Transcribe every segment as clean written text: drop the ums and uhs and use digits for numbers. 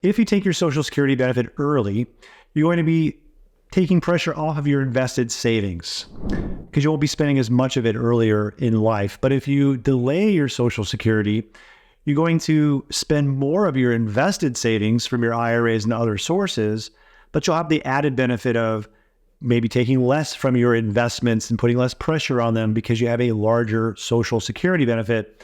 If you take your Social Security benefit early, you're going to be taking pressure off of your invested savings because you won't be spending as much of it earlier in life. But if you delay your Social Security, you're going to spend more of your invested savings from your IRAs and other sources, but you'll have the added benefit of maybe taking less from your investments and putting less pressure on them because you have a larger Social Security benefit.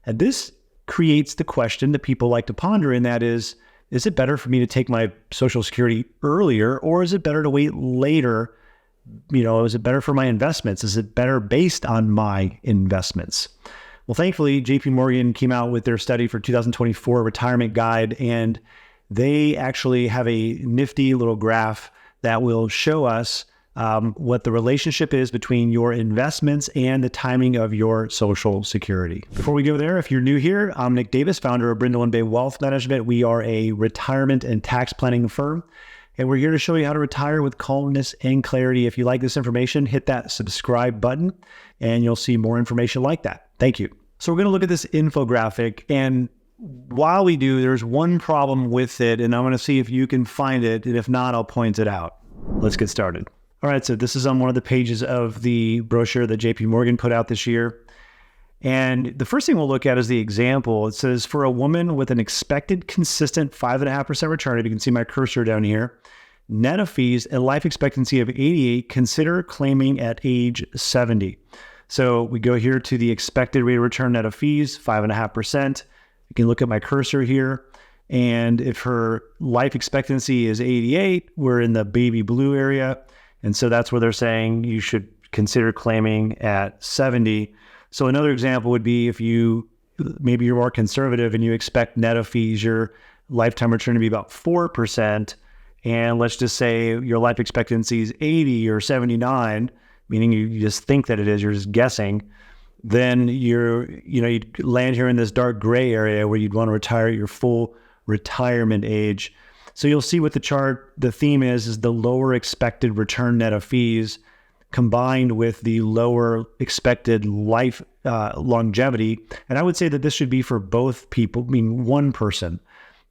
And this creates the question that people like to ponder, and that is it better for me to take my Social Security earlier, or is it better to wait later? Is it better for my investments? Is it better based on my investments? Well, thankfully, JP Morgan came out with their study for 2024 retirement guide, and they actually have a nifty little graph that will show us what the relationship is between your investments and the timing of your Social Security. Before we go there, if you're new here, I'm Nick Davis, founder of Brindle Bay Wealth Management. We are a retirement and tax planning firm, and we're here to show you how to retire with calmness and clarity. If you like this information, hit that subscribe button, and you'll see more information like that. Thank you. So we're going to look at this infographic, and while we do, there's one problem with it, and I'm going to see if you can find it, and if not, I'll point it out. Let's get started. All right, so this is on one of the pages of the brochure that JP Morgan put out this year. And the first thing we'll look at is the example. It says, for a woman with an expected consistent 5.5% return, if you can see my cursor down here, net of fees and life expectancy of 88, consider claiming at age 70. So we go here to the expected rate of return net of fees, 5.5%. You can look at my cursor here. And if her life expectancy is 88, we're in the baby blue area. And so that's where they're saying you should consider claiming at 70. So another example would be if maybe you're more conservative and you expect net of fees, your lifetime return to be about 4%. And let's just say your life expectancy is 80 or 79, meaning you just think that it is, you're just guessing. Then you'd land here in this dark gray area where you'd want to retire at your full retirement age. So you'll see with the chart, the theme is the lower expected return net of fees combined with the lower expected life longevity. And I would say that this should be for both people, meaning one person,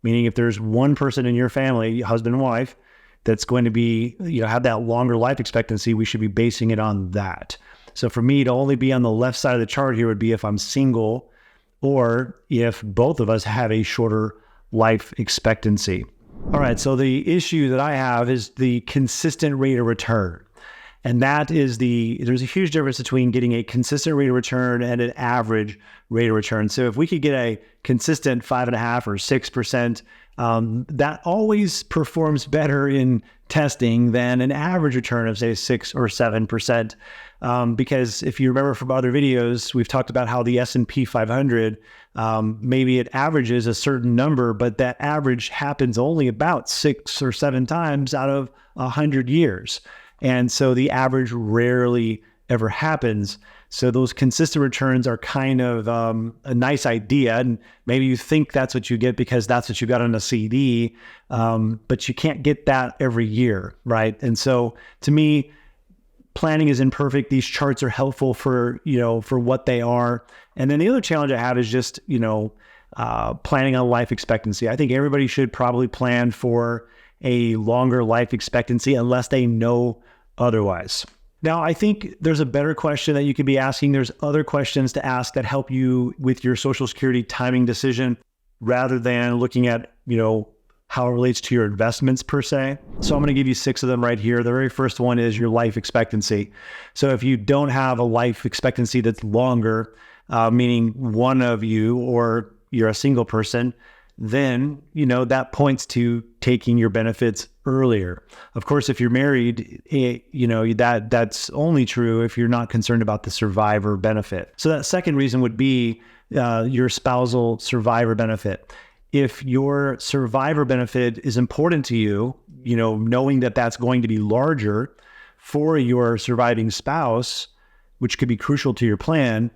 meaning if there's one person in your family, husband and wife, that's going to be, have that longer life expectancy, we should be basing it on that. So for me to only be on the left side of the chart here would be if I'm single or if both of us have a shorter life expectancy. All right, so the issue that I have is the consistent rate of return. And that is there's a huge difference between getting a consistent rate of return and an average rate of return. So if we could get a consistent 5.5% or 6%, that always performs better in testing than an average return of say 6 or 7%. Because if you remember from other videos, we've talked about how the S&P 500, maybe it averages a certain number, but that average happens only about 6 or 7 times out of 100 years. And so the average rarely ever happens. So those consistent returns are kind of a nice idea. And maybe you think that's what you get because that's what you got on a CD, but you can't get that every year, right? And so to me, planning is imperfect. These charts are helpful for what they are. And then the other challenge I have is just, planning on life expectancy. I think everybody should probably plan for a longer life expectancy unless they know otherwise. Now, I think there's a better question that you could be asking. There's other questions to ask that help you with your Social Security timing decision rather than looking at, how it relates to your investments per se. So I'm going to give you 6 of them right here. The very first one is your life expectancy. So if you don't have a life expectancy that's longer, meaning one of you or you're a single person, then, that points to taking your benefits earlier. Of course, if you're married, that's only true if you're not concerned about the survivor benefit. So that second reason would be your spousal survivor benefit. If your survivor benefit is important to you, knowing that that's going to be larger for your surviving spouse, which could be crucial to your plan,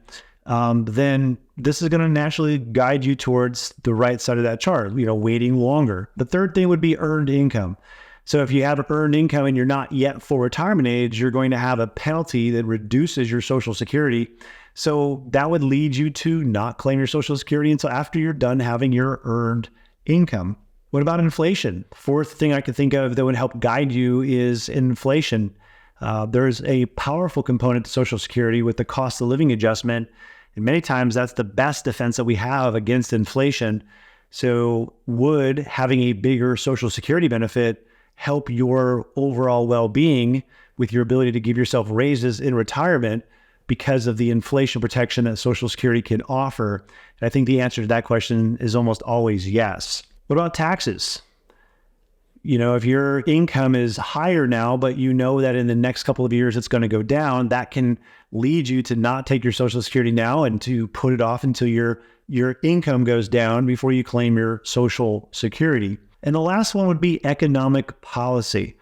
then this is going to naturally guide you towards the right side of that chart, waiting longer. The third thing would be earned income. So if you have earned income and you're not yet full retirement age, you're going to have a penalty that reduces your Social Security. So that would lead you to not claim your Social Security until after you're done having your earned income. What about inflation? Fourth thing I could think of that would help guide you is inflation. There's a powerful component to Social Security with the cost of living adjustment. And many times that's the best defense that we have against inflation. So would having a bigger Social Security benefit help your overall well-being with your ability to give yourself raises in retirement because of the inflation protection that Social Security can offer? And I think the answer to that question is almost always yes. What about taxes? If your income is higher now, but you know that in the next couple of years it's going to go down, that can lead you to not take your Social Security now and to put it off until your income goes down before you claim your Social Security. And the last one would be economic policy.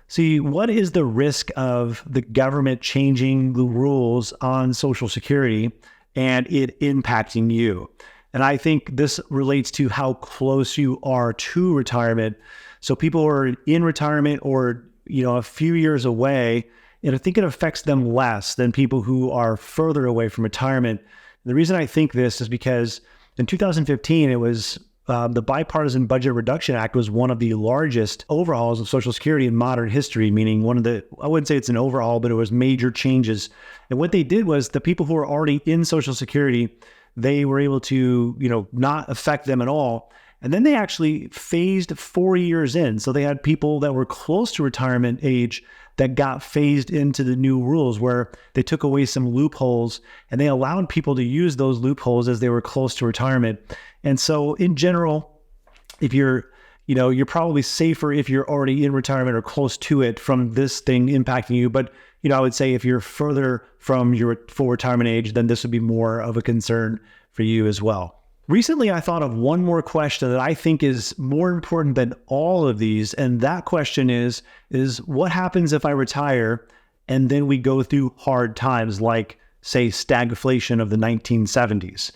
See, what is the risk of the government changing the rules on Social Security and it impacting you? And I think this relates to how close you are to retirement. So people who are in retirement or, a few years away, and I think it affects them less than people who are further away from retirement. And the reason I think this is because in 2015, it was the Bipartisan Budget Reduction Act was one of the largest overhauls of Social Security in modern history, meaning I wouldn't say it's an overhaul, but it was major changes. And what they did was the people who were already in Social Security, they were able to, not affect them at all. And then they actually phased 4 years in. So they had people that were close to retirement age that got phased into the new rules where they took away some loopholes and they allowed people to use those loopholes as they were close to retirement. And so in general, if you're probably safer if you're already in retirement or close to it from this thing impacting you. But, I would say if you're further from your full retirement age, then this would be more of a concern for you as well. Recently, I thought of one more question that I think is more important than all of these. And that question is what happens if I retire and then we go through hard times like, say, stagflation of the 1970s?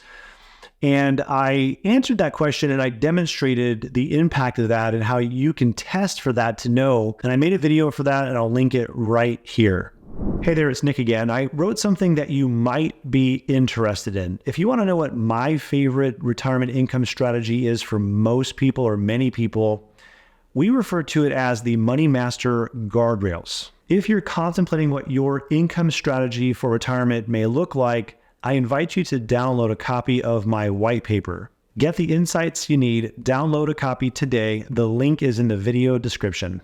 And I answered that question and I demonstrated the impact of that and how you can test for that to know. And I made a video for that and I'll link it right here. Hey there, it's Nick again. I wrote something that you might be interested in. If you want to know what my favorite retirement income strategy is for most people or many people, we refer to it as the Money Master Guardrails. If you're contemplating what your income strategy for retirement may look like, I invite you to download a copy of my white paper. Get the insights you need. Download a copy today. The link is in the video description.